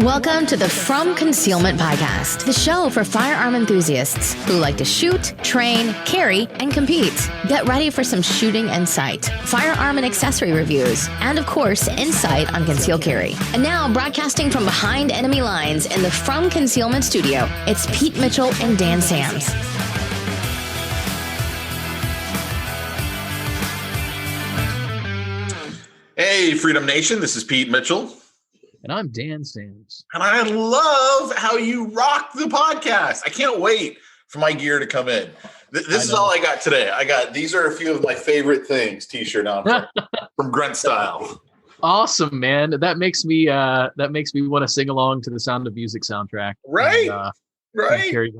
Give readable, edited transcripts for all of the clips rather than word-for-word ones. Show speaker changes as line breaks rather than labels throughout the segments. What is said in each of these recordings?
Welcome to the From Concealment Podcast, the show for firearm enthusiasts who like to shoot, train, carry, and compete. Get ready for some shooting and sight, firearm and accessory reviews, and of course, insight on conceal carry. And now, broadcasting from behind enemy lines in the From Concealment studio, it's Pete Mitchell and Dan Sams.
Hey, Freedom Nation, this is Pete Mitchell.
And I'm Dan Sams.
And I love how you rock the podcast. I can't wait for my gear to come in. This is all I got today. These are a few of my favorite things t-shirt on from Grunt Style.
Awesome, man. That makes me want to sing along to the Sound of Music soundtrack.
Right.
Right.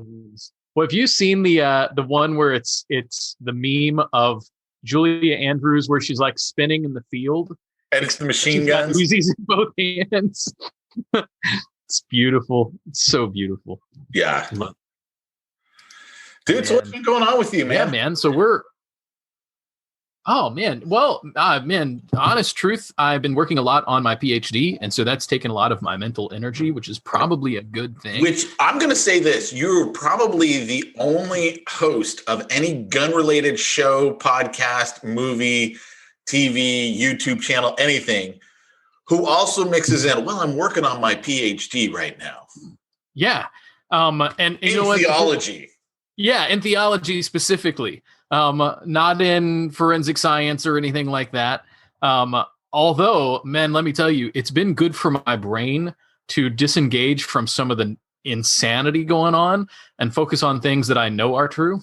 Well, have you seen the one where it's the meme of Julia Andrews where she's like spinning in the field?
And it's the machine guns.
Uzis in both hands. It's beautiful. It's so beautiful.
Yeah. Dude, so what's been going on with you, man?
Yeah, man. So honest truth, I've been working a lot on my PhD. And so that's taken a lot of my mental energy, which is probably a good thing.
Which I'm going to say this, you're probably the only host of any gun-related show, podcast, movie, TV, YouTube channel, anything, who also mixes in, well, I'm working on my PhD right now.
Yeah. And you know what?
Theology.
Yeah, in theology specifically. Not in forensic science or anything like that. Although, man, let me tell you, it's been good for my brain to disengage from some of the insanity going on and focus on things that I know are true.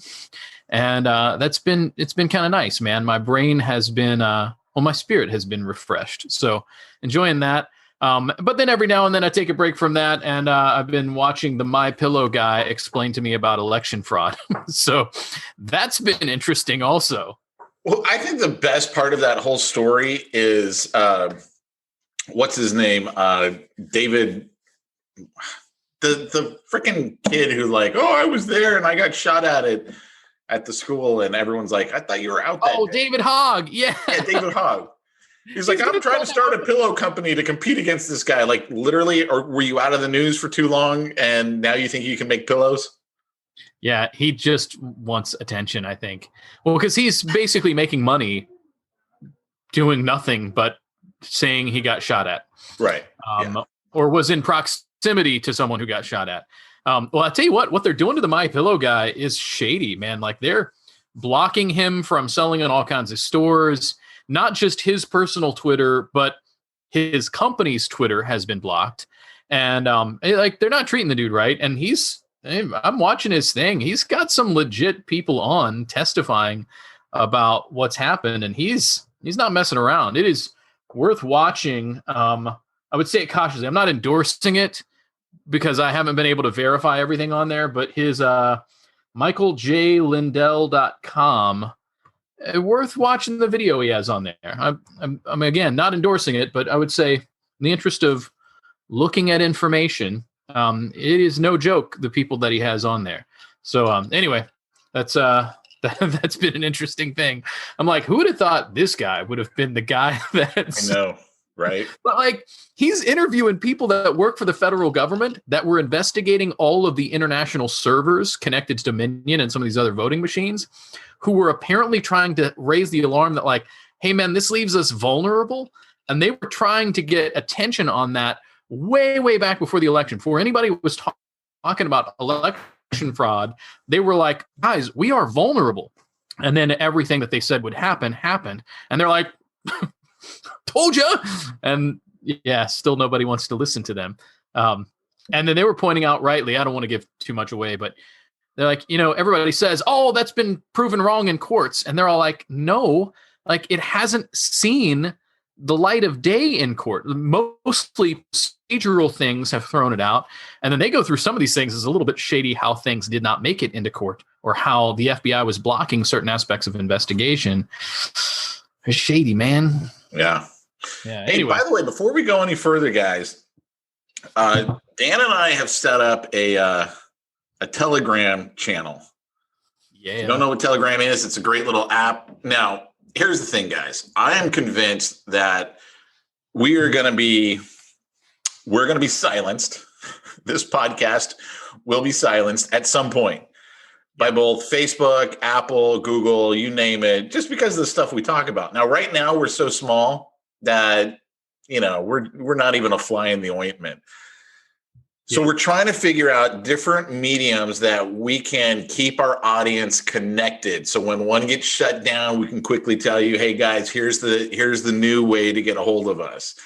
And it's been kind of nice, man. My brain has been, my spirit has been refreshed. So enjoying that. But then every now and then I take a break from that, and I've been watching the My Pillow guy explain to me about election fraud. So that's been interesting also.
Well, I think the best part of that whole story is, what's his name? David, the freaking kid who I was there and I got shot at the school, and everyone's like, I thought you were out there.
Oh, David Hogg. Yeah,
David Hogg. He's like, I'm trying to start a pillow company to compete against this guy. Like, literally, or were you out of the news for too long and now you think you can make pillows?
Yeah, he just wants attention, I think. Well, because he's basically making money doing nothing but saying he got shot at.
Right.
Or was in proximity to someone who got shot at. Well, I'll tell you what they're doing to the My Pillow guy is shady, man. Like, they're blocking him from selling in all kinds of stores. Not just his personal Twitter, but his company's Twitter has been blocked. And they're not treating the dude right. And I'm watching his thing. He's got some legit people on testifying about what's happened, and he's not messing around. It is worth watching. I would say it cautiously. I'm not endorsing it, because I haven't been able to verify everything on there, but his michaeljlindell.com, worth watching the video he has on there. I'm again, not endorsing it, but I would say in the interest of looking at information, it is no joke, the people that he has on there. So anyway, that's that's been an interesting thing. I'm like, who would have thought this guy would have been the guy that's...
I know. Right.
But he's interviewing people that work for the federal government that were investigating all of the international servers connected to Dominion and some of these other voting machines, who were apparently trying to raise the alarm that hey, man, this leaves us vulnerable. And they were trying to get attention on that way, way back before the election. Before anybody was talking about election fraud, they were like, guys, we are vulnerable. And then everything that they said would happen happened. And they're like... told you. And yeah, still nobody wants to listen to them. And then they were pointing out rightly, I don't want to give too much away, but they're like, everybody says, oh, that's been proven wrong in courts. And they're all like, no, it hasn't seen the light of day in court. Mostly procedural things have thrown it out. And then they go through some of these things. It's a little bit shady how things did not make it into court, or how the FBI was blocking certain aspects of investigation. It's shady, man.
Yeah.
Yeah.
Hey,
anyway.
by the way, before we go any further, guys, Dan and I have set up a Telegram channel.
Yeah.
If you don't know what Telegram is, it's a great little app. Now, here's the thing, guys. I am convinced that we are going to be we're going to be silenced. This podcast will be silenced at some point by both Facebook, Apple, Google, you name it, just because of the stuff we talk about. Now, right now, we're so small that, we're not even a fly in the ointment. So we're trying to figure out different mediums that we can keep our audience connected. So when one gets shut down, we can quickly tell you, hey guys, here's the new way to get a hold of us.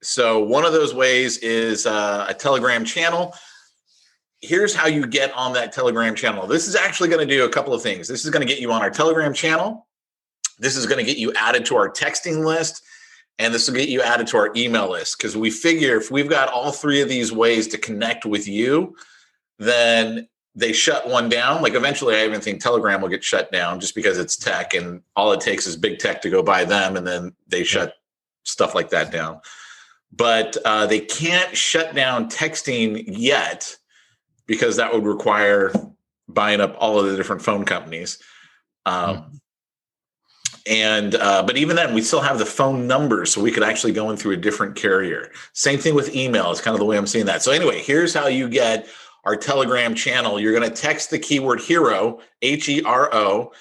So one of those ways is a Telegram channel. Here's how you get on that Telegram channel. This is actually going to do a couple of things. This is going to get you on our Telegram channel. This is going to get you added to our texting list. And this will get you added to our email list, because we figure if we've got all three of these ways to connect with you, then they shut one down. Like eventually, I even think Telegram will get shut down just because it's tech, and all it takes is big tech to go buy them, and then they shut stuff like that down. But they can't shut down texting yet, because that would require buying up all of the different phone companies. But even then, we still have the phone numbers, so we could actually go in through a different carrier. Same thing with email. It's kind of the way I'm seeing that. So anyway, here's how you get our Telegram channel. You're going to text the keyword HERO, HERO,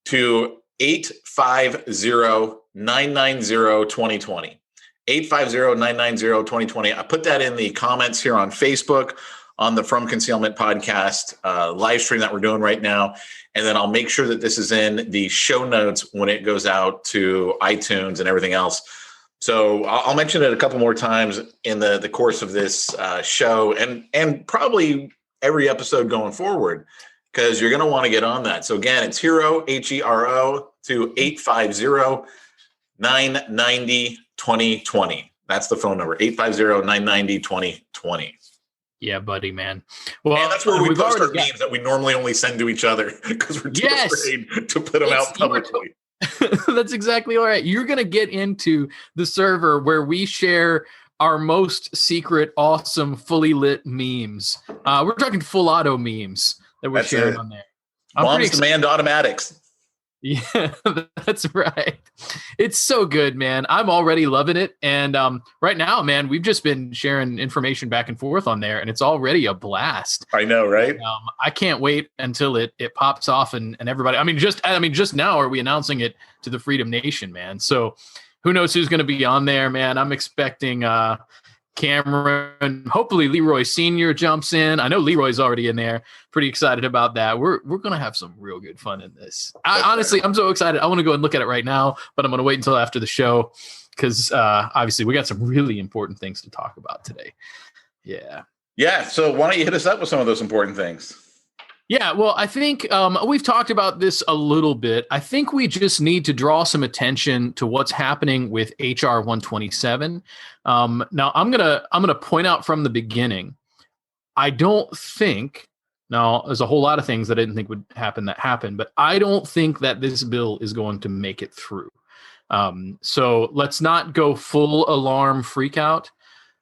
to 850-990-2020. 850-990-2020. I put that in the comments here on Facebook, on the From Concealment podcast live stream that we're doing right now. And then I'll make sure that this is in the show notes when it goes out to iTunes and everything else. So I'll mention it a couple more times in the course of this show, and probably every episode going forward, because you're going to want to get on that. So again, it's HERO, HERO, to 850-990-2020. That's the phone number, 850-990-2020.
Yeah, buddy, man. Well,
and that's where we post our memes that we normally only send to each other, because we're too afraid to put them out publicly.
That's exactly all right. You're going to get into the server where we share our most secret, awesome, fully lit memes. We're talking full auto memes that we're sharing on there.
Mom's demand automatics.
Yeah, that's right. It's so good, man. I'm already loving it. And right now, man, we've just been sharing information back and forth on there, and it's already a blast.
I know, right?
And, I can't wait until it pops off and everybody. Just now are we announcing it to the Freedom Nation, man. So who knows who's going to be on there, man. I'm expecting Cameron. Hopefully Leroy Sr. jumps in. I know Leroy's already in there. Pretty excited about that. We're going to have some real good fun in this. Honestly, I'm so excited. I want to go and look at it right now, but I'm going to wait until after the show, because obviously we got some really important things to talk about today. Yeah. So why don't you hit us up with some of those important things? Yeah, well, I think we've talked about this a little bit. I think we just need to draw some attention to what's happening with HR 127. Now, I'm gonna point out from the beginning, I don't think. Now, there's a whole lot of things that I didn't think would happen that happened, but I don't think that this bill is going to make it through. So let's not go full alarm freak out.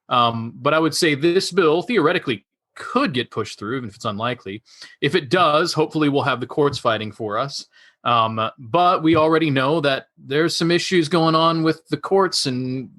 But I would say this bill theoretically could get pushed through, even if it's unlikely. If it does, hopefully we'll have the courts fighting for us. But we already know that there's some issues going on with the courts, and,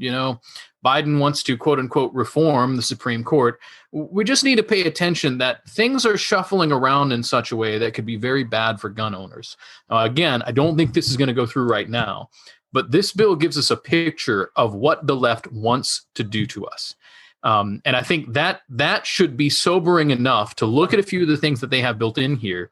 Biden wants to, quote unquote, reform the Supreme Court. We just need to pay attention that things are shuffling around in such a way that could be very bad for gun owners. Again, I don't think this is going to go through right now, but this bill gives us a picture of what the left wants to do to us. And I think that should be sobering enough to look at a few of the things that they have built in here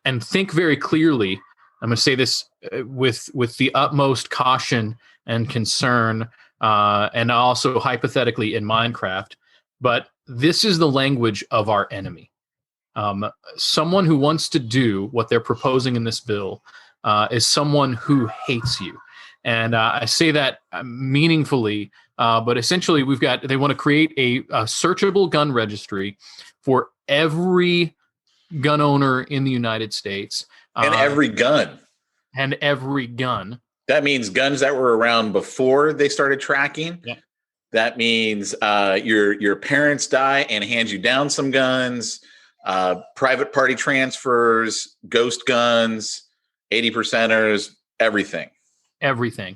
and think very clearly. I'm going to say this with the utmost caution and concern, and also hypothetically in Minecraft, but this is the language of our enemy. Someone who wants to do what they're proposing in this bill is someone who hates you. And I say that meaningfully, but essentially they want to create a searchable gun registry for every gun owner in the United States.
And every gun. That means guns that were around before they started tracking.
Yeah.
That means your parents die and hand you down some guns, private party transfers, ghost guns, 80%ers, everything.
Everything.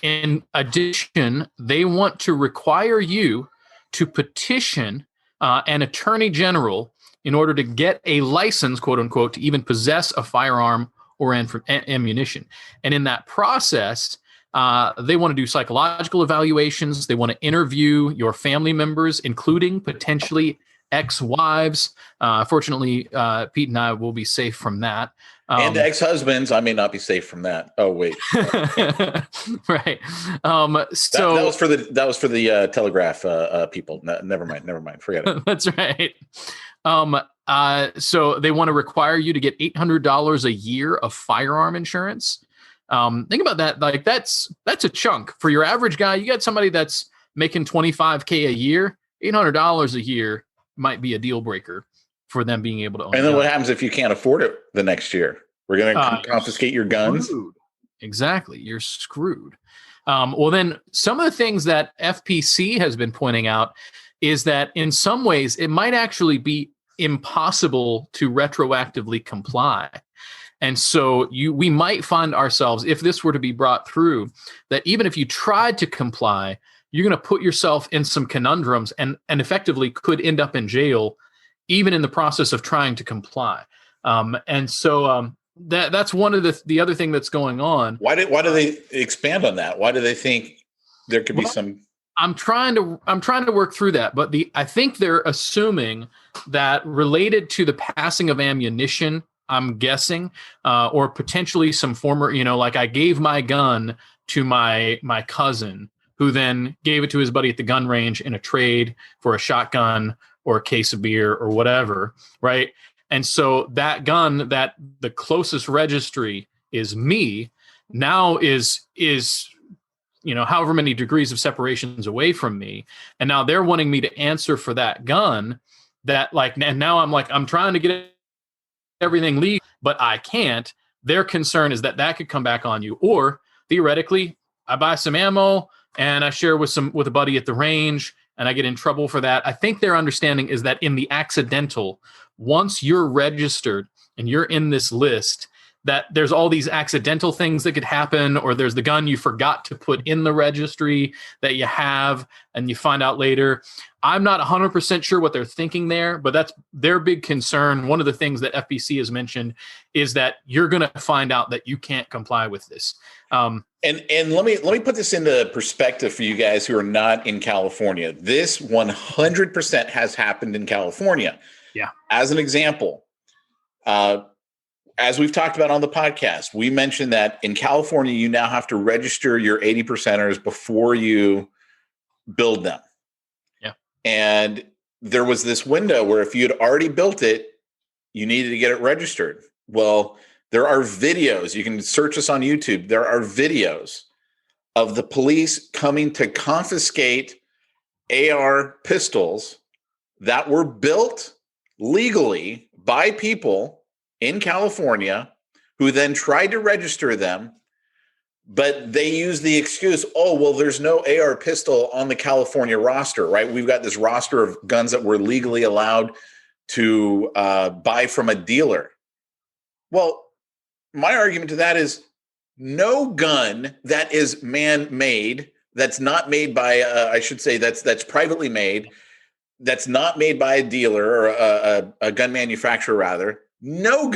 in addition, they want to require you to petition an attorney general in order to get a license, quote unquote, to even possess a firearm or ammunition. And in that process, they want to do psychological evaluations. They want to interview your family members, including potentially ex-wives. Fortunately, Pete and I will be safe from that.
And ex-husbands, I may not be safe from that. Oh, wait.
Right. So
that was for the Telegraph people. No, never mind. Forget it.
That's right. So they want to require you to get $800 a year of firearm insurance. Think about that. Like that's a chunk for your average guy. You got somebody that's making $25K a year, $800 a year might be a deal breaker for them being able to own.
And then what happens if you can't afford it the next year? We're going to confiscate your guns.
Screwed. Exactly. You're screwed. Well, then some of the things that FPC has been pointing out is that in some ways it might actually be impossible to retroactively comply. And so we might find ourselves, if this were to be brought through, that even if you tried to comply, you're going to put yourself in some conundrums and effectively could end up in jail, even in the process of trying to comply. And so that's one of the other thing that's going on.
Why do they expand on that? Why do they think there could be some?
I'm trying to work through that, but I think they're assuming that related to the passing of ammunition, I'm guessing, or potentially some former, like I gave my gun to my cousin, who then gave it to his buddy at the gun range in a trade for a shotgun or a case of beer or whatever, right? And so that gun, that the closest registry is me, now is however many degrees of separations away from me, and now they're wanting me to answer for that gun. And now I'm trying to get everything legal, but I can't. Their concern is that could come back on you, or theoretically, I buy some ammo and I share with a buddy at the range, and I get in trouble for that. I think their understanding is that in the accidental, once you're registered and you're in this list, that there's all these accidental things that could happen, or there's the gun you forgot to put in the registry that you have, and you find out later. I'm not 100% sure what they're thinking there, but that's their big concern. One of the things that FBC has mentioned is that you're going to find out that you can't comply with this.
And let me put this into perspective for you guys who are not in California. This 100% has happened in California.
Yeah.
As an example, as we've talked about on the podcast, we mentioned that in California, you now have to register your 80%ers before you build them.
Yeah.
And there was this window where if you had already built it, you needed to get it registered. Well, there are videos. You can search us on YouTube. There are videos of the police coming to confiscate AR pistols that were built legally by people in California who then tried to register them, but they used the excuse, oh, well, there's no AR pistol on the California roster, right? We've got this roster of guns that we're legally allowed to buy from a dealer. Well, my argument to that is no gun that is man-made, that's not made by, I should say, that's privately made, that's not made by a dealer or a gun manufacturer, rather. No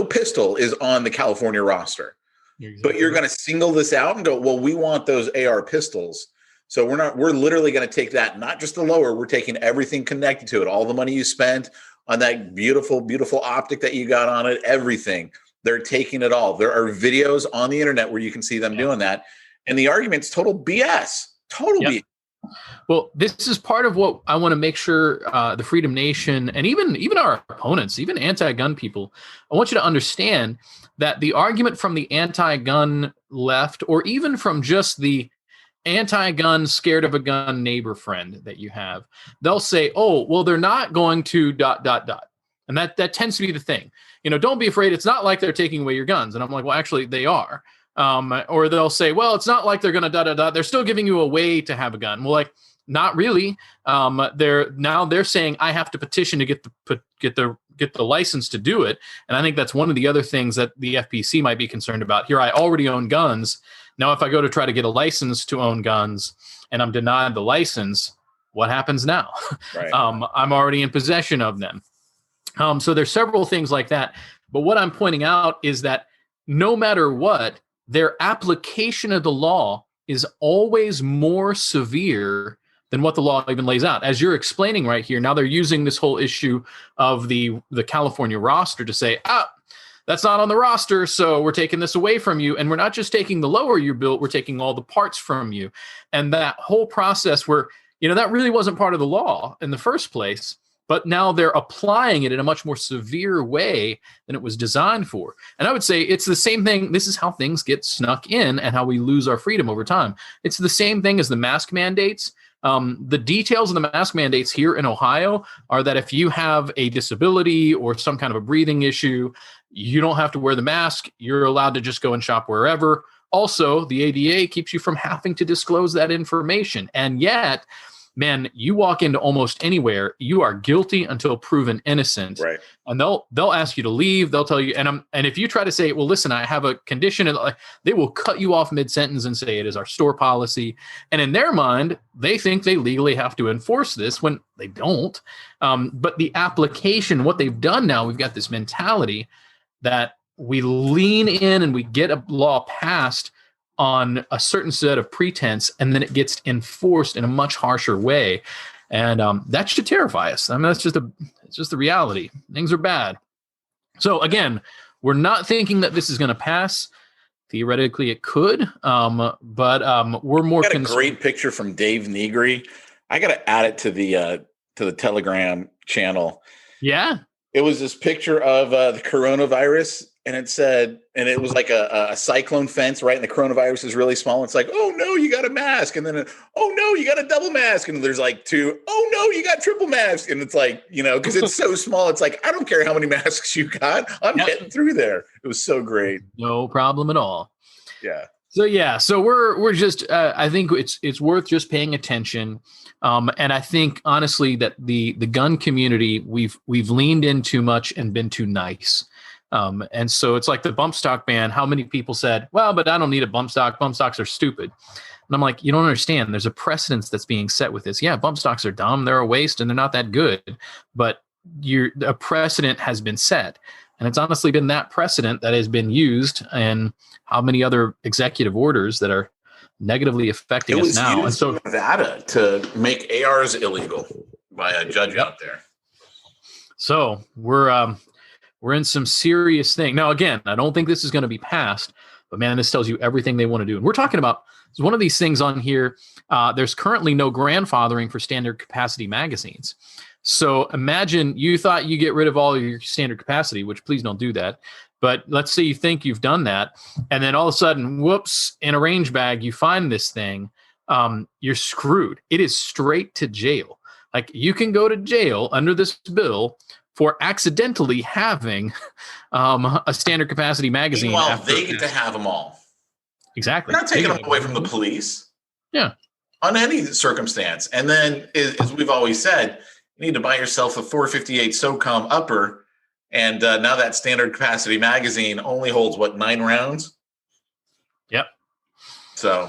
pistol is on the California roster. Exactly. But you're going to single this out and go, well, we want those AR pistols. So we're literally going to take that, not just the lower, we're taking everything connected to it. All the money you spent on that beautiful, beautiful optic that you got on it, everything. They're taking it all. There are videos on the internet where you can see them doing that. And the argument's total BS. Total BS.
Well, this is part of what I want to make sure the Freedom Nation and even our opponents, even anti-gun people, I want you to understand that the argument from the anti-gun left, or even from just the anti-gun, scared of a gun neighbor friend that you have, they'll say, oh, well, they're not going to ... And that tends to be the thing. Don't be afraid. It's not like they're taking away your guns. And I'm like, well, actually, they are. Or they'll say, well, it's not like they're going to ... They're still giving you a way to have a gun. Well, like, not really. They're saying I have to petition to get the license to do it. And I think that's one of the other things that the FPC might be concerned about. Here, I already own guns. Now, if I go to try to get a license to own guns and I'm denied the license, what happens now?
Right.
I'm already in possession of them. So there's several things like that. But what I'm pointing out is that no matter what, their application of the law is always more severe than what the law even lays out. As you're explaining right here, now they're using this whole issue of the California roster to say, that's not on the roster, so we're taking this away from you. And we're not just taking the lower you built, we're taking all the parts from you. And that whole process where, that really wasn't part of the law in the first place, but now they're applying it in a much more severe way than it was designed for. And I would say it's the same thing. This is how things get snuck in and how we lose our freedom over time. It's the same thing as the mask mandates. The details of the mask mandates here in Ohio are that if you have a disability or some kind of a breathing issue, you don't have to wear the mask. You're allowed to just go and shop wherever. Also, the ADA keeps you from having to disclose that information. And yet, man, you walk into almost anywhere, you are guilty until proven innocent.
Right.
And they'll ask you to leave. They'll tell you, and if you try to say, well, listen, I have a condition, they will cut you off mid-sentence and say it is our store policy. And in their mind, they think they legally have to enforce this when they don't. But the application, what they've done now, we've got this mentality that we lean in and we get a law passed on a certain set of pretense, and then it gets enforced in a much harsher way. And that should terrify us. I mean, it's just the reality. Things are bad. So again, we're not thinking that this is going to pass. Theoretically, it could, but we're more.
I got a great picture from Dave Negri. I got to add it to the Telegram channel.
Yeah.
It was this picture of the coronavirus, and it was like a cyclone fence, right? And the coronavirus is really small. It's like, oh no, you got a mask. And then, oh no, you got a double mask. And there's like two, oh no, you got triple mask. And it's like, because it's so small. It's like, I don't care how many masks you got. I'm getting through there. It was so great.
No problem at all.
Yeah.
So we're just, I think it's worth just paying attention. And I think honestly that the gun community, we've leaned in too much and been too nice. And so it's like the bump stock ban. How many people said, well, but I don't need a bump stock. Bump stocks are stupid. And I'm like, you don't understand. There's a precedence that's being set with this. Yeah, bump stocks are dumb. They're a waste and they're not that good. But a precedent has been set. And it's honestly been that precedent that has been used and how many other executive orders that are negatively affecting us now. And so
Nevada to make ARs illegal by a judge out there.
So we're in some serious thing. Now, again, I don't think this is going to be passed, but man, this tells you everything they want to do. And we're talking about one of these things on here. There's currently no grandfathering for standard capacity magazines. So imagine you thought you get rid of all your standard capacity, which please don't do that. But let's say you think you've done that. And then all of a sudden, whoops, in a range bag, you find this thing. You're screwed. It is straight to jail. Like you can go to jail under this bill for accidentally having a standard capacity magazine.
Meanwhile, they get to have them all.
Exactly.
They're not taking them away from the police.
Yeah.
On any circumstance. And then, as we've always said, you need to buy yourself a 458 SOCOM upper. And now that standard capacity magazine only holds, 9 rounds?
Yep.
So,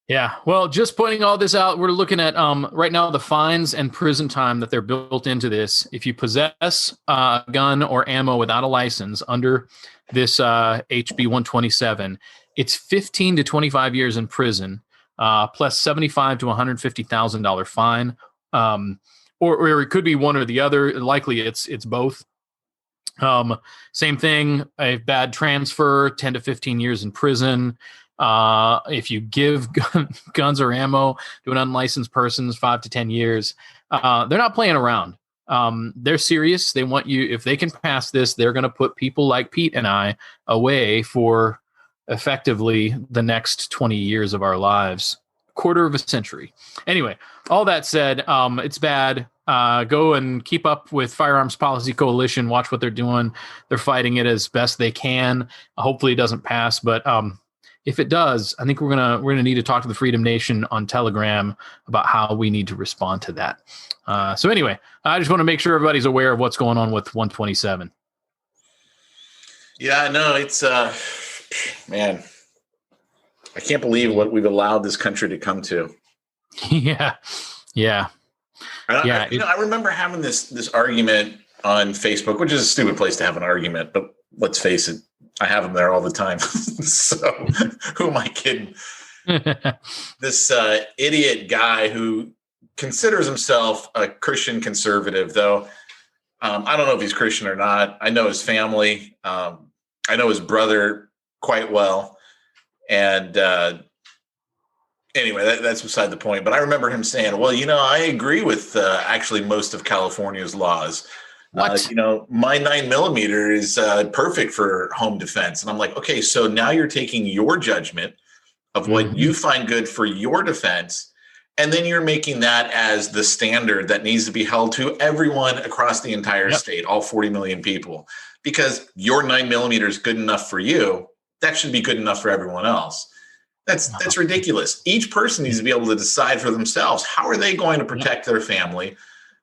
Yeah. Well, just pointing all this out, we're looking at right now the fines and prison time that they're built into this. If you possess a gun or ammo without a license under this HB 127, it's 15 to 25 years in prison, plus $75,000 to $150,000 fine. Or it could be one or the other. Likely it's both. Same thing, a bad transfer, 10 to 15 years in prison. If you give guns or ammo to an unlicensed person, 5 to 10 years. They're not playing around. They're serious. They want you, if they can pass this, they're going to put people like Pete and I away for effectively the next 20 years of our lives, quarter of a century. Anyway, all that said, it's bad. Go and keep up with Firearms Policy Coalition. Watch what they're doing. They're fighting it as best they can. Hopefully it doesn't pass, but if it does, I think we're gonna need to talk to the Freedom Nation on Telegram about how we need to respond to that. So anyway, I just want to make sure everybody's aware of what's going on with 127.
Yeah, no, it's man. I can't believe what we've allowed this country to come to.
Yeah. Yeah.
I remember having this argument on Facebook, which is a stupid place to have an argument, but let's face it, I have them there all the time. So who am I kidding? This idiot guy who considers himself a Christian conservative, though. I don't know if he's Christian or not. I know his family. I know his brother quite well. And anyway, that's beside the point. But I remember him saying, well, I agree with actually most of California's laws.
What?
My 9mm is perfect for home defense. And I'm like, okay, so now you're taking your judgment of what you find good for your defense, and then you're making that as the standard that needs to be held to everyone across the entire state, all 40 million people. Because your 9mm is good enough for you, that should be good enough for everyone else. That's ridiculous. Each person needs to be able to decide for themselves, how are they going to protect their family?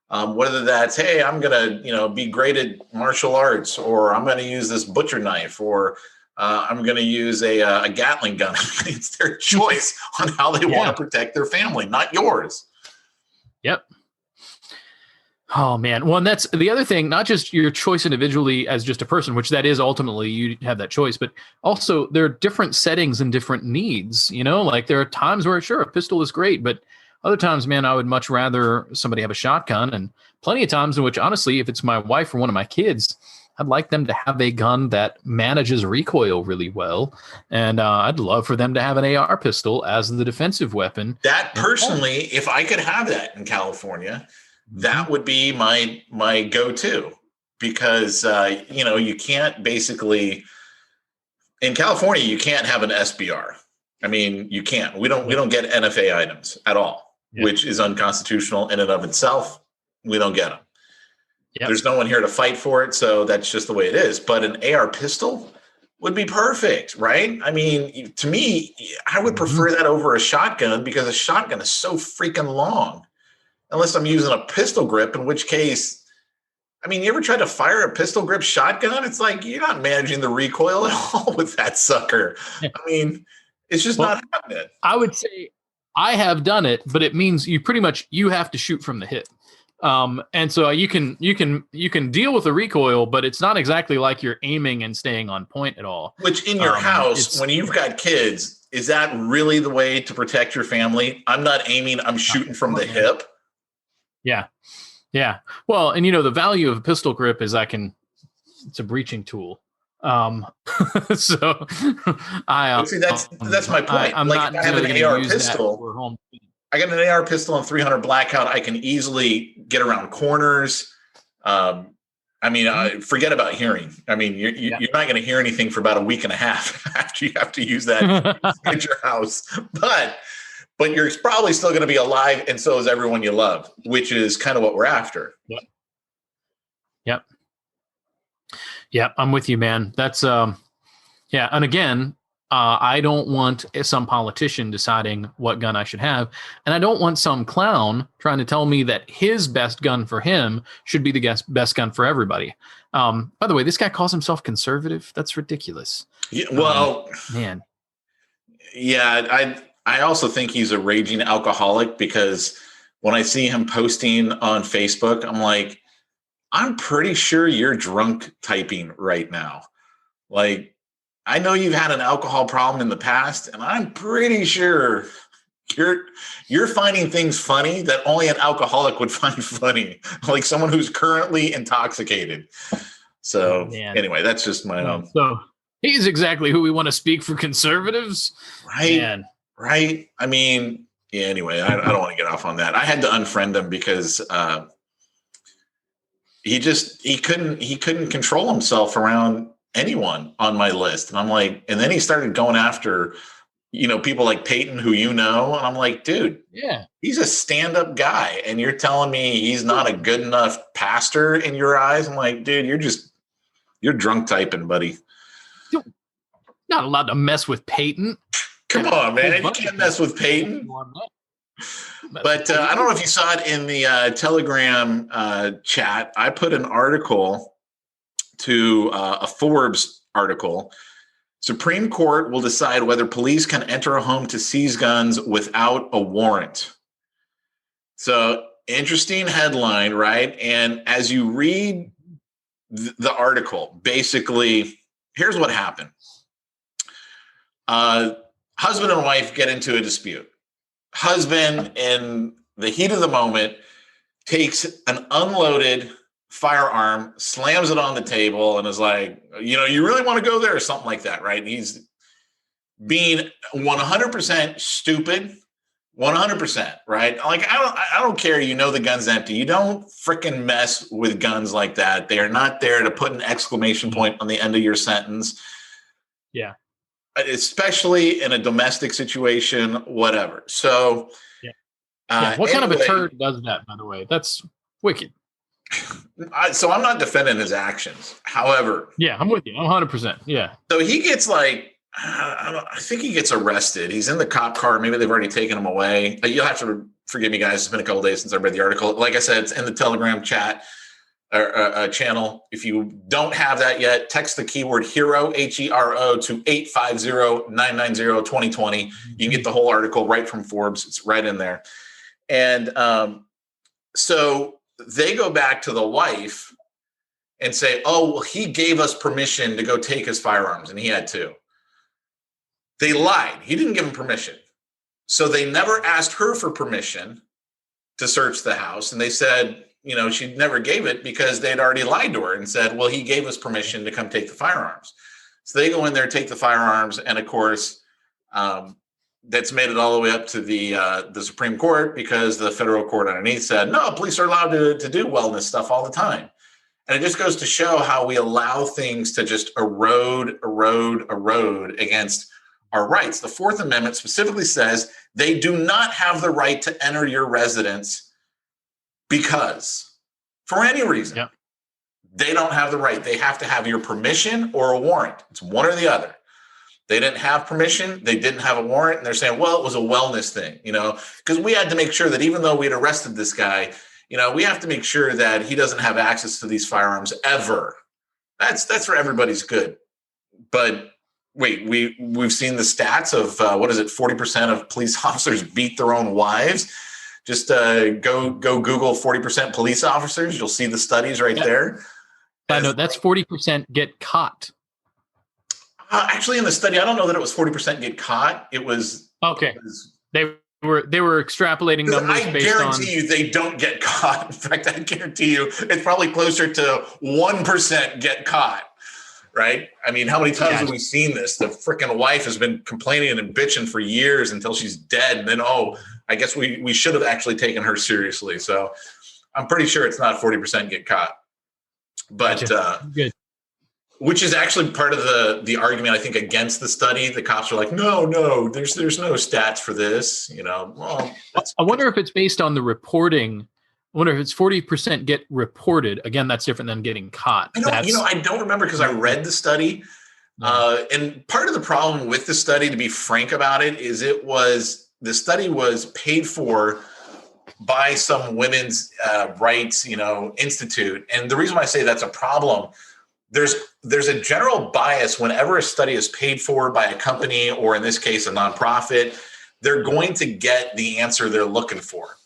Whether that's, hey, I'm going to, be great at martial arts, or I'm going to use this butcher knife, or I'm going to use a Gatling gun. It's their choice on how they want to protect their family, not yours.
Yep. Oh, man. Well, and that's the other thing, not just your choice individually as just a person, which that is ultimately you have that choice, but also there are different settings and different needs. Like there are times where, sure, a pistol is great, but other times, man, I would much rather somebody have a shotgun, and plenty of times in which, honestly, if it's my wife or one of my kids, I'd like them to have a gun that manages recoil really well. And I'd love for them to have an AR pistol as the defensive weapon.
That personally, if I could have that in California, that would be my go-to, because, you can't basically, in California, you can't have an SBR. I mean, you can't. We don't get NFA items at all, which is unconstitutional in and of itself. We don't get them. Yep. There's no one here to fight for it, so that's just the way it is. But an AR pistol would be perfect, right? I mean, to me, I would prefer that over a shotgun, because a shotgun is so freaking long. Unless I'm using a pistol grip, in which case, I mean, you ever tried to fire a pistol grip shotgun? It's like you're not managing the recoil at all with that sucker. I mean, it's just not happening.
I would say I have done it, but it means you have to shoot from the hip. And so you can deal with the recoil, but it's not exactly like you're aiming and staying on point at all.
Which in your house, when you've got kids, is that really the way to protect your family? I'm not aiming, I'm shooting from the hip.
Yeah. Yeah. Well, and the value of a pistol grip is it's a breaching tool. So
see, that's my point.
I'm
like,
not
if I have an AR pistol.
For home.
I got an AR pistol and 300 Blackout. I can easily get around corners. Forget about hearing. I mean, you're not going to hear anything for about a week and a half after you have to use that at your house. But you're probably still going to be alive, and so is everyone you love, which is kind of what we're after.
Yep, I'm with you, man. That's and again, I don't want some politician deciding what gun I should have, and I don't want some clown trying to tell me that his best gun for him should be the best gun for everybody. By the way, this guy calls himself conservative. That's ridiculous.
Yeah, well,
man.
Yeah, I also think he's a raging alcoholic, because when I see him posting on Facebook, I'm like, I'm pretty sure you're drunk typing right now. Like, I know you've had an alcohol problem in the past, and I'm pretty sure you're finding things funny that only an alcoholic would find funny, like someone who's currently intoxicated. So anyway, that's just my own.
So he's exactly who we want to speak for conservatives.
Right.
Man.
Right. I mean, anyway, I don't want to get off on that. I had to unfriend him because he couldn't control himself around anyone on my list. And I'm like, and then he started going after, people like Peyton, who and I'm like, dude, he's a stand-up guy, and you're telling me he's not a good enough pastor in your eyes? I'm like, dude, you're drunk typing, buddy.
You're not allowed to mess with Peyton.
Come on, man. You can't mess with Peyton. But I don't know if you saw it in the Telegram chat. I put an article to a Forbes article. Supreme Court will decide whether police can enter a home to seize guns without a warrant. So interesting headline, right? And as you read the article, basically, here's what happened. Husband and wife get into a dispute. Husband, in the heat of the moment, takes an unloaded firearm, slams it on the table, and is like, you really want to go there, or something like that, right? And he's being 100% stupid, 100%, right? Like, I don't care. The gun's empty. You don't freaking mess with guns like that. They are not there to put an exclamation point on the end of your sentence.
Yeah.
Especially in a domestic situation, whatever. So,
what kind of a turd does that, by the way? That's wicked.
So I'm not defending his actions. However,
I'm with you. I'm 100%. Yeah.
So he gets I think he gets arrested. He's in the cop car. Maybe they've already taken him away. You'll have to forgive me, guys. It's been a couple days since I read the article. Like I said, it's in the Telegram chat or channel. If you don't have that yet, text the keyword HERO, HERO, to 850-990-2020. You can get the whole article right from Forbes. It's right in there. And so they go back to the wife and say, oh, well, he gave us permission to go take his firearms, and he had to. They lied. He didn't give him permission. So they never asked her for permission to search the house. And they said, she never gave it because they'd already lied to her and said, well, he gave us permission to come take the firearms. So they go in there, take the firearms. And of course, that's made it all the way up to the Supreme Court, because the federal court underneath said, no, police are allowed to do wellness stuff all the time. And it just goes to show how we allow things to just erode against our rights. The Fourth Amendment specifically says they do not have the right to enter your residence because, for any reason, they don't have the right. They have to have your permission or a warrant. It's one or the other. They didn't have permission. They didn't have a warrant. And they're saying, well, it was a wellness thing, because we had to make sure that even though we had arrested this guy, we have to make sure that he doesn't have access to these firearms ever. That's for everybody's good. But wait, we've seen the stats of 40% of police officers beat their own wives. Just go Google 40% police officers. You'll see the studies right there.
I know that's 40% get caught.
Actually, in the study, I don't know that it was 40% get caught. It was
okay. They were extrapolating numbers
I guarantee you they don't get caught. In fact, I guarantee you it's probably closer to 1% get caught. Right? I mean, how many times have we seen this? The freaking wife has been complaining and bitching for years until she's dead. And then, I guess we should have actually taken her seriously. So I'm pretty sure it's not 40% get caught. But
good.
Which is actually part of the argument, I think, against the study. The cops are like, no, there's no stats for this. Well,
I wonder if it's based on the reporting. I wonder if it's 40% get reported. Again, that's different than getting caught.
I don't remember because I read the study. And part of the problem with the study, to be frank about it, is the study was paid for by some women's rights, institute. And the reason why I say that's a problem, there's a general bias whenever a study is paid for by a company, or in this case, a nonprofit, they're going to get the answer they're looking for.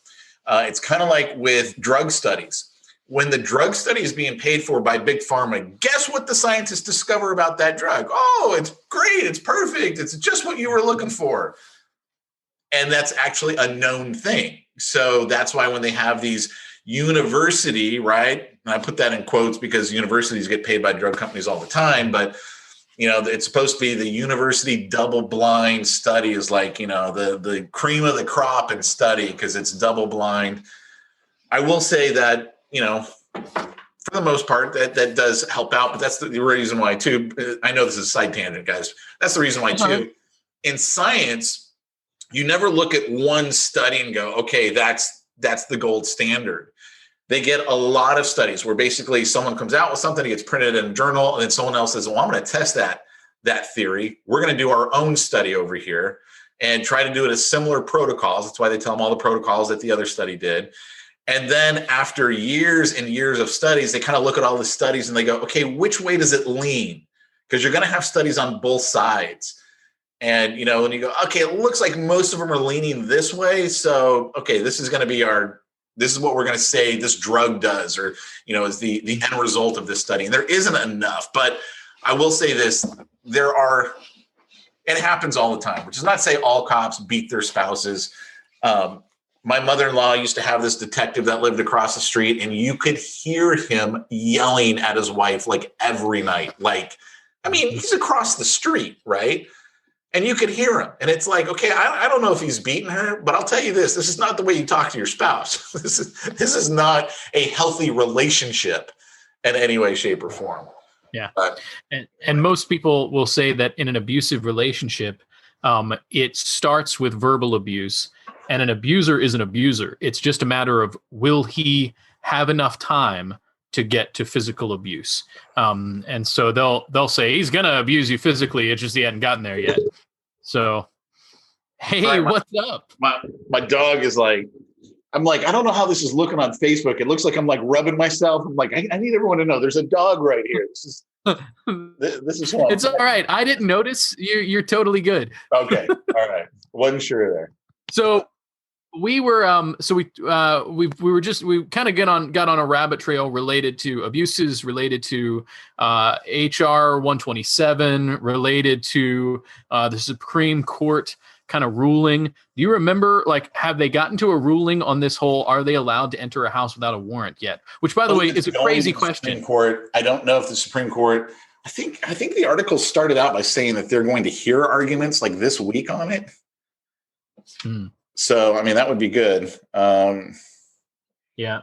It's kind of like with drug studies. When the drug study is being paid for by Big Pharma, guess what the scientists discover about that drug? Oh, it's great. It's perfect. It's just what you were looking for. And that's actually a known thing. So that's why when they have these university, right? And I put that in quotes because universities get paid by drug companies all the time, but it's supposed to be the university double-blind study is like, the cream of the crop in study because it's double-blind. I will say that, for the most part, that does help out, but that's the reason why, too. I know this is a side tangent, guys. That's the reason why, too. In science, you never look at one study and go, okay, that's the gold standard. They get a lot of studies where basically someone comes out with something, it gets printed in a journal, and then someone else says, well, I'm going to test that theory. We're going to do our own study over here and try to do it as similar protocols. That's why they tell them all the protocols that the other study did. And then after years and years of studies, they kind of look at all the studies and they go, okay, which way does it lean? because you're going to have studies on both sides. And, you know, when you go, okay, it looks like most of them are leaning this way. So, okay, this is going to be this is what we're going to say this drug does, or, you know, is the end result of this study. And there isn't enough. But I will say this, it happens all the time, which is not to say all cops beat their spouses. My mother-in-law used to have this detective that lived across the street, and you could hear him yelling at his wife like every night. Like, I mean, he's across the street, right? And you could hear him. And it's like, okay, I don't know if he's beating her, but I'll tell you this is not the way you talk to your spouse. This is not a healthy relationship in any way, shape, or form.
Yeah. And most people will say that in an abusive relationship, it starts with verbal abuse, and an abuser is an abuser. It's just a matter of, will he have enough time to get to physical abuse? And so they'll say he's going to abuse you physically. It's just he hadn't gotten there yet. So, hey,
right,
what's up?
My dog is like, I'm like, I don't know how this is looking on Facebook. It looks like I'm like rubbing myself. I'm like, I need everyone to know there's a dog right here. This is fun.
It's all right. I didn't notice. You're totally good.
Okay. All right. Wasn't sure there.
So we were we kind of got on a rabbit trail related to abuses, related to HR 127, related to the Supreme Court kind of ruling. Do you remember, like, have they gotten to a ruling on this whole, are they allowed to enter a house without a warrant yet? Which, by the way, is a crazy question.
Court. I don't know if the Supreme Court, I think the article started out by saying that they're going to hear arguments like this week on it. So, I mean, that would be good.
Yeah,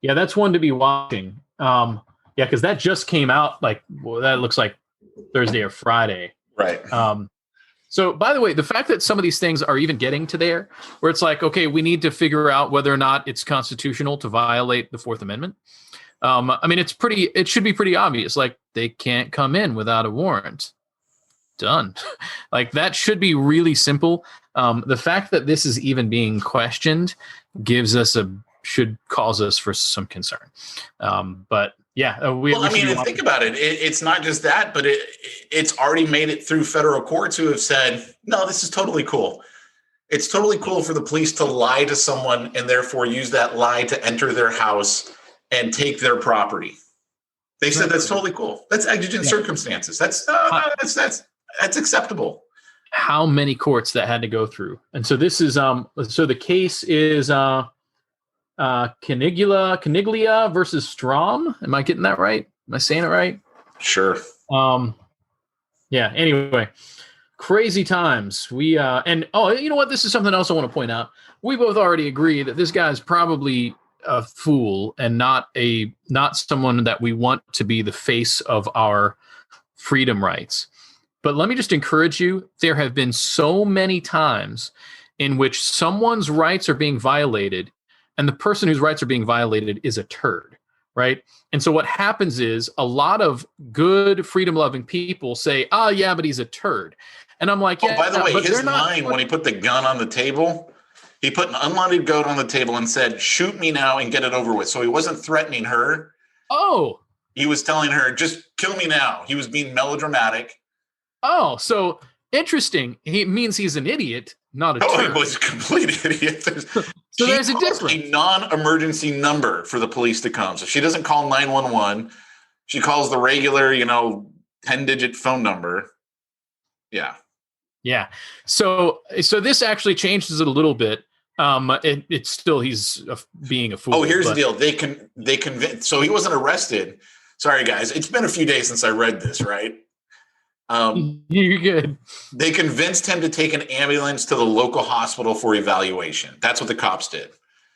that's one to be watching. Because that just came out, like, well, that looks like Thursday or Friday.
Right.
So, by the way, the fact that some of these things are even getting to there, where it's like, okay, we need to figure out whether or not it's constitutional to violate the Fourth Amendment. I mean, it should be pretty obvious. Like, they can't come in without a warrant. Done. Like, that should be really simple. The fact that this is even being questioned should cause us for some concern. But yeah,
think about it. It's not just that, but it's already made it through federal courts who have said, no, this is totally cool. It's totally cool for the police to lie to someone and therefore use that lie to enter their house and take their property. They said that's totally cool. That's exigent circumstances. That's acceptable.
How many courts that had to go through? And so this is so the case is Caniglia versus Strom. Am I getting that right? Am I saying it right?
Sure.
Yeah. Anyway, crazy times. We and you know what? This is something else I want to point out. We both already agree that this guy's probably a fool and not someone that we want to be the face of our freedom rights. But let me just encourage you. There have been so many times in which someone's rights are being violated, and the person whose rights are being violated is a turd, right? And so what happens is a lot of good freedom-loving people say, oh, yeah, but he's a turd. And I'm like, yeah.
By the way, his line when he put the gun on the table, he put an unloaded gun on the table and said, shoot me now and get it over with. So he wasn't threatening her.
Oh.
He was telling her, just kill me now. He was being melodramatic.
Oh, so interesting. He means he's an idiot, not a turd.
He was a complete idiot.
So there's a difference.
A non-emergency number for the police to come. So she doesn't call 911. She calls the regular, 10-digit phone number. Yeah. Yeah.
So this actually changes it a little bit. It's still he's being a fool.
Oh, here's the deal. They convinced. So he wasn't arrested. Sorry, guys. It's been a few days since I read this, right?
You're good.
They convinced him to take an ambulance to the local hospital for evaluation. That's what the cops did.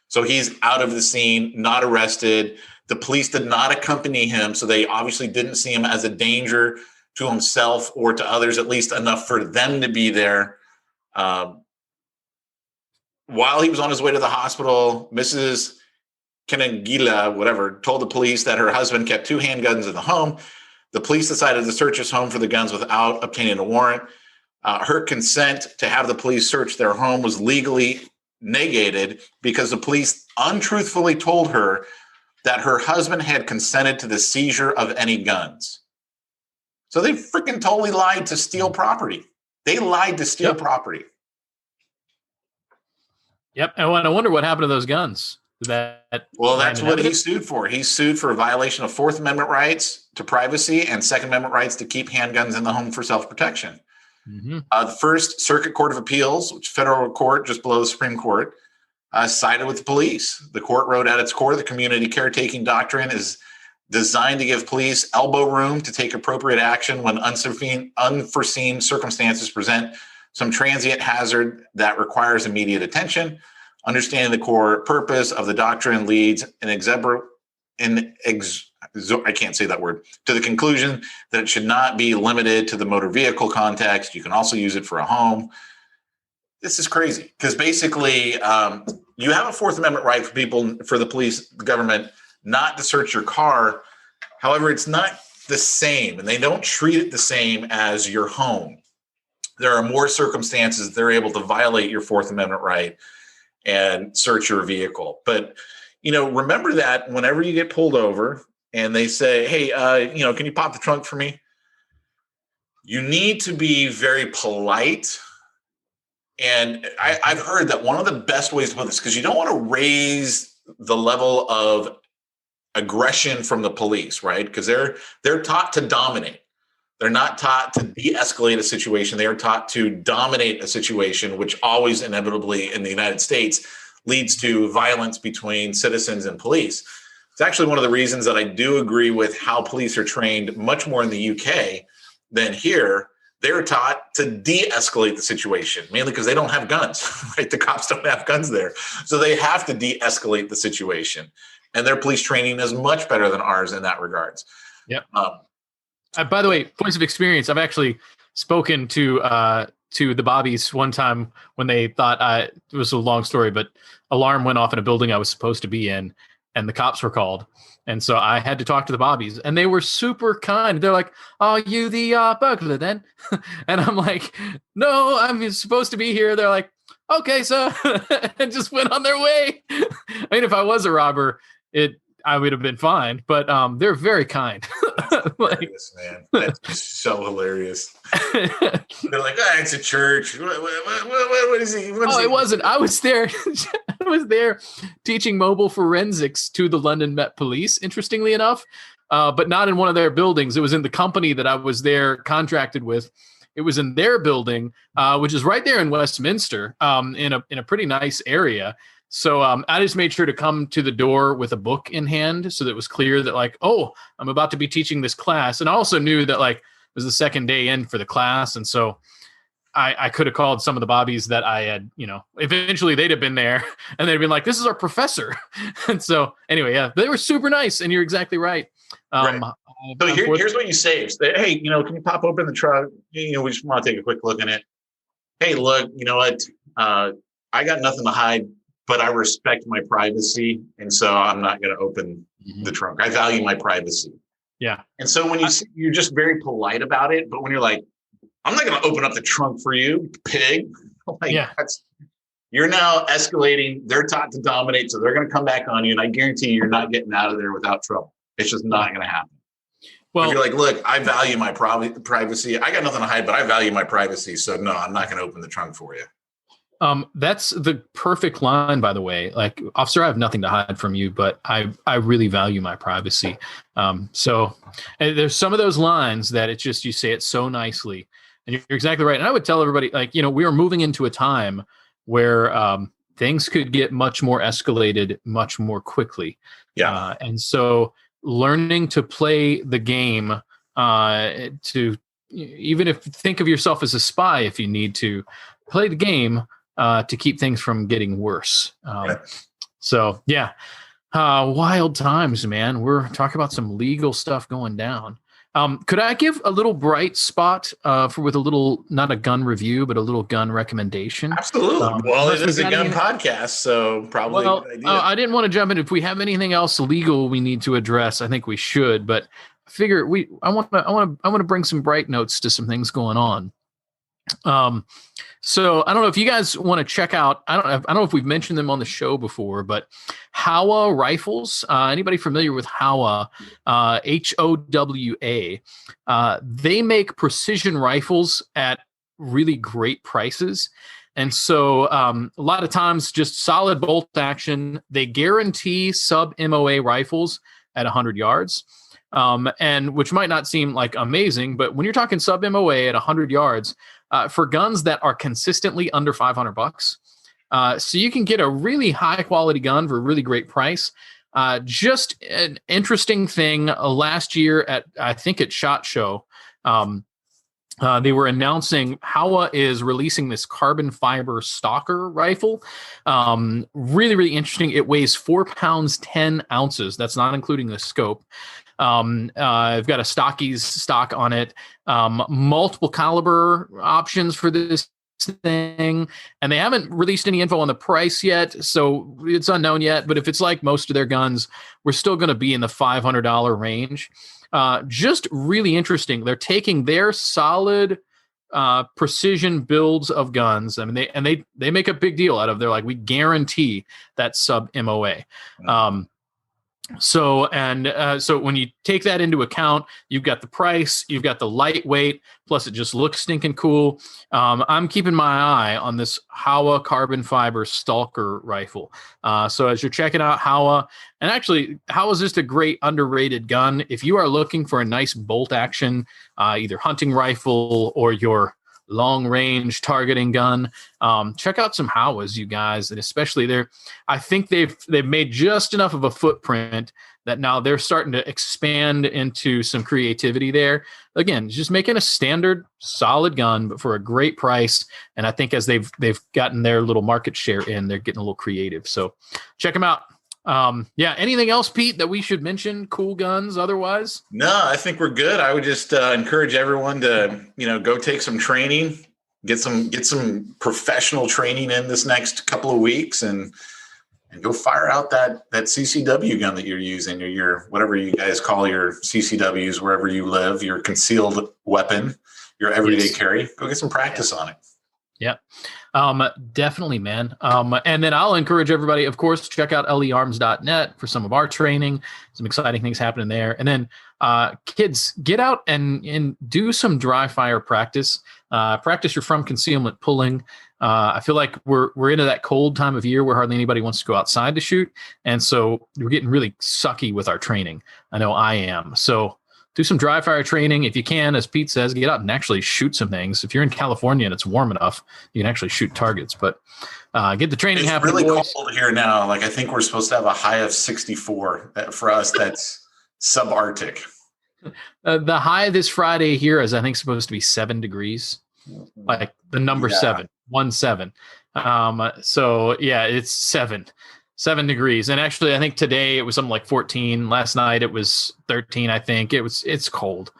So he's out of the scene, not arrested. The police did not accompany him, so they obviously didn't see him as a danger to himself or to others, at least enough for them to be there. While he was on his way to the hospital, Mrs. Caniglia, told the police that her husband kept 2 handguns in the home. The police decided to search his home for the guns without obtaining a warrant. Her consent to have the police search their home was legally negated because the police untruthfully told her that her husband had consented to the seizure of any guns. So they freaking totally lied to steal property. They lied to steal property.
Yep. And I wonder what happened to those guns.
Well, that's what he sued for. He sued for a violation of Fourth Amendment rights to privacy and Second Amendment rights to keep handguns in the home for self-protection.
Mm-hmm.
The First Circuit Court of Appeals, which federal court just below the Supreme Court, sided with the police. The court wrote at its core, the community caretaking doctrine is designed to give police elbow room to take appropriate action when unforeseen circumstances present some transient hazard that requires immediate attention. Understanding the core purpose of the doctrine leads I can't say that word, to the conclusion that it should not be limited to the motor vehicle context. You can also use it for a home. This is crazy because basically you have a Fourth Amendment right for the police, the government, not to search your car. However, it's not the same, and they don't treat it the same as your home. There are more circumstances they're able to violate your Fourth Amendment right and search your vehicle. But, remember that whenever you get pulled over and they say, hey, can you pop the trunk for me? You need to be very polite. And I've heard that one of the best ways to put this, because you don't want to raise the level of aggression from the police, right? Because they're taught to dominate. They're not taught to de-escalate a situation. They are taught to dominate a situation, which always inevitably in the United States leads to violence between citizens and police. It's actually one of the reasons that I do agree with how police are trained much more in the UK than here. They're taught to de-escalate the situation, mainly because they don't have guns, right? The cops don't have guns there. So they have to de-escalate the situation. And their police training is much better than ours in that regards.
Yep. By the way, points of experience, I've actually spoken to the Bobbies one time when they thought it was a long story, but alarm went off in a building I was supposed to be in, and the cops were called. And so I had to talk to the Bobbies, and they were super kind. They're like, "Are you the burglar then?" And I'm like, "No, I'm supposed to be here." They're like, "Okay, sir," and just went on their way. I mean, if I was a robber, I would have been fine, but they're very kind.
Hilarious, man. That's so hilarious. They're like, it's a church. What is he?
It wasn't. I was there. I was there teaching mobile forensics to the London Met Police, interestingly enough, but not in one of their buildings. It was in the company that I was there contracted with. It was in their building, which is right there in Westminster, in a pretty nice area. So I just made sure to come to the door with a book in hand so that it was clear that I'm about to be teaching this class. And I also knew that it was the second day in for the class. And so I could have called some of the Bobbies that I had, eventually they'd have been there and they'd been like, this is our professor. And so anyway, yeah, they were super nice. And you're exactly right.
Right. So here's what you say. Hey, can you pop open the truck? We just want to take a quick look in it. Hey, look, you know what? I got nothing to hide, but I respect my privacy. And so I'm not going to open the trunk. I value my privacy.
Yeah.
And so when you're just very polite about it, but when you're like, I'm not going to open up the trunk for you, pig. You're now escalating. They're taught to dominate. So they're going to come back on you. And I guarantee you're not getting out of there without trouble. It's just not going to happen. Well, if you're like, look, I value my privacy. I got nothing to hide, but I value my privacy. So no, I'm not going to open the trunk for you.
That's the perfect line, by the way. Like, officer, I have nothing to hide from you, but I really value my privacy. So there's some of those lines that it's just, you say it so nicely, and you're exactly right. And I would tell everybody, we are moving into a time where things could get much more escalated much more quickly.
Yeah.
And so learning to play the game, to even if think of yourself as a spy, if you need to play the game, to keep things from getting worse.
Right.
So yeah, wild times, man. We're talking about some legal stuff going down. Could I give a little bright spot with a little, not a gun review, but a little gun recommendation?
Absolutely. Well, it is a gun podcast, so probably a good idea.
I didn't want to jump in. If we have anything else legal we need to address, I think we should. But I figure I want to bring some bright notes to some things going on. So I don't know if you guys want to check out. I don't know if we've mentioned them on the show before, but Howa rifles. Anybody familiar with Howa? HOWA. They make precision rifles at really great prices. And so a lot of times just solid bolt action. They guarantee sub MOA rifles at 100 yards. And which might not seem like amazing, but when you're talking sub MOA at 100 yards, for guns that are consistently under $500, so you can get a really high quality gun for a really great price. Just an interesting thing. Last year I think at SHOT Show, they were announcing Howa is releasing this carbon fiber stalker rifle. Really, really interesting. It weighs 4 pounds, 10 ounces. That's not including the scope. I've got a Stockies stock on it, multiple caliber options for this thing, and they haven't released any info on the price yet, so it's unknown yet. But if it's like most of their guns, we're still going to be in the $500 range. Just really interesting. They're taking their solid precision builds of guns. I mean, they make a big deal out of. They're like, we guarantee that sub MOA. So when you take that into account, you've got the price, you've got the lightweight, plus it just looks stinking cool. I'm keeping my eye on this Howa carbon fiber stalker rifle. So as you're checking out Howa, and actually Howa is just a great underrated gun. If you are looking for a nice bolt action, either hunting rifle or your long range targeting gun, check out some Howas, you guys. And especially I think they've made just enough of a footprint that now they're starting to expand into some creativity there. Again, just making a standard solid gun, but for a great price. And I think as they've gotten their little market share in, they're getting a little creative. So check them out. Anything else, Pete, that we should mention? Cool guns otherwise?
No, I think we're good. I would just encourage everyone to, go take some training, get some professional training in this next couple of weeks, and go fire out that CCW gun that you're using, or your whatever you guys call your CCWs wherever you live, your concealed weapon, your everyday carry. Go get some practice on it.
Yeah, definitely, man. And then I'll encourage everybody, of course, check out learms.net for some of our training, some exciting things happening there. And then kids, get out and do some dry fire practice. Practice your from concealment pulling. I feel like we're into that cold time of year where hardly anybody wants to go outside to shoot. And so we're getting really sucky with our training. I know I am. So do some dry fire training. If you can, as Pete says, get out and actually shoot some things. If you're in California and it's warm enough, you can actually shoot targets. But get the training happening.
It's really cold here now. Like, I think we're supposed to have a high of 64. For us, that's subarctic.
The high this Friday here is, I think, supposed to be 7 degrees. Like the number 7, 17. So yeah, it's 7 degrees. And actually, I think today it was something like 14. Last night it was 13. I think it's cold.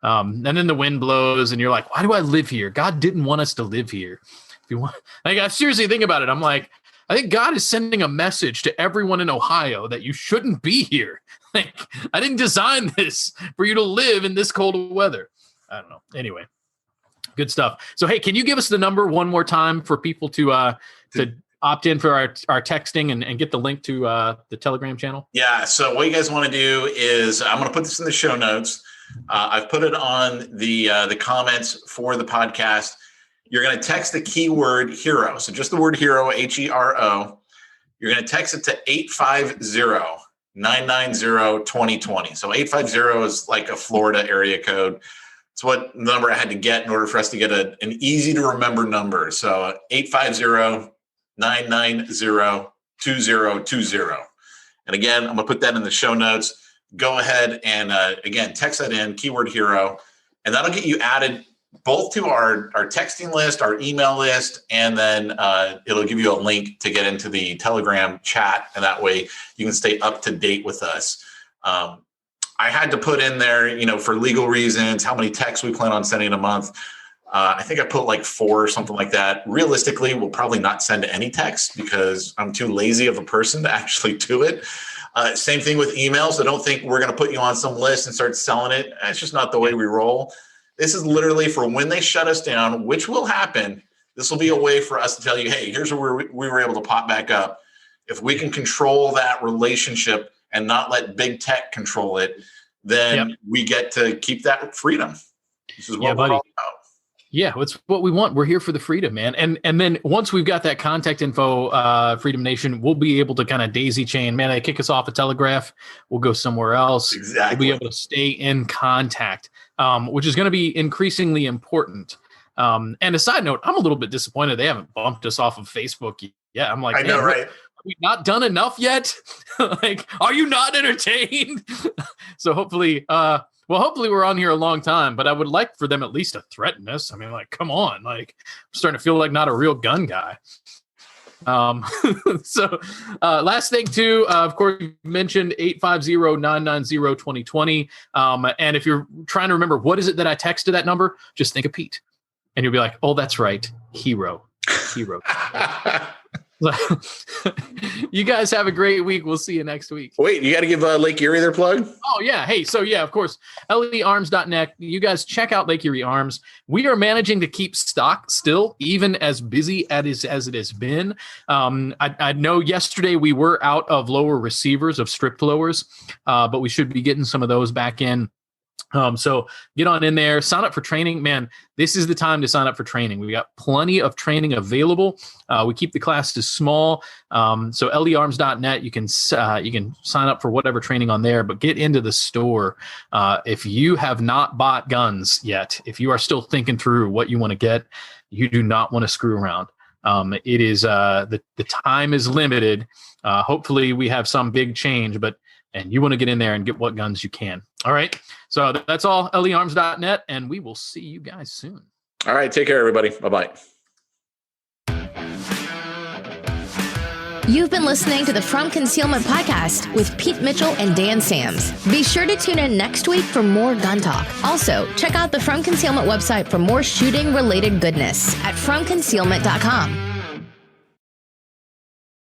And then the wind blows and you're like, why do I live here? God didn't want us to live here. If you want, like, I seriously think about it. I'm like, I think God is sending a message to everyone in Ohio that you shouldn't be here. Like, I didn't design this for you to live in this cold weather. I don't know. Anyway, good stuff. So, hey, can you give us the number one more time for people to opt in for our texting and get the link to the Telegram channel? Yeah.
So what you guys want to do is, I'm going to put this in the show notes. I've put it on the comments for the podcast. You're going to text the keyword hero. So just the word hero, HERO. You're going to text it to 850-990-2020. So 850 is like a Florida area code. It's what number I had to get in order for us to get an easy to remember number. So 850-990-2020. And again, I'm going to put that in the show notes. Go ahead and, again, text that in, keyword hero, and that'll get you added both to our texting list, our email list, and then it'll give you a link to get into the Telegram chat. And that way you can stay up to date with us. I had to put in there, for legal reasons, how many texts we plan on sending a month. I think I put like 4 or something like that. Realistically, we'll probably not send any text because I'm too lazy of a person to actually do it. Same thing with emails. So don't think we're going to put you on some list and start selling it. That's just not the way we roll. This is literally for when they shut us down, which will happen. This will be a way for us to tell you, hey, here's where we were able to pop back up. If we can control that relationship and not let big tech control it, then we get to keep that freedom. This is what we're all about.
Yeah, it's what we want. We're here for the freedom, man. And then once we've got that contact info, Freedom Nation, we'll be able to kind of daisy chain. Man, they kick us off a Telegraph. We'll go somewhere else.
Exactly.
We'll be able to stay in contact, which is going to be increasingly important. And a side note, I'm a little bit disappointed they haven't bumped us off of Facebook yet. I'm like,
I know, right?
Are we not done enough yet? Like, are you not entertained? So hopefully we're on here a long time, but I would like for them at least to threaten us. I mean, like, come on. Like, I'm starting to feel like not a real gun guy. So last thing too, of course, you mentioned 850-990-2020. And if you're trying to remember, what is it that I text to that number? Just think of Pete and you'll be like, oh, that's right. Hero. You guys have a great week. We'll see you next week.
Wait, you got to give Lake Erie their plug?
Oh, yeah. Hey, so yeah, of course, learms.net. You guys check out Lake Erie Arms. We are managing to keep stock still, even as busy as it has been. I know yesterday we were out of lower receivers of strip blowers, but we should be getting some of those back in. So get on in there, sign up for training, man. This is the time to sign up for training. We got plenty of training available. We keep the classes small. So learms.net, you can sign up for whatever training on there, but get into the store. If you have not bought guns yet, if you are still thinking through what you want to get, you do not want to screw around. It is, the time is limited. Hopefully we have some big change, and you want to get in there and get what guns you can. All right. So that's all, learms.net, and we will see you guys soon.
All right. Take care, everybody. Bye-bye.
You've been listening to the From Concealment Podcast with Pete Mitchell and Dan Sams. Be sure to tune in next week for more gun talk. Also, check out the From Concealment website for more shooting-related goodness at FromConcealment.com.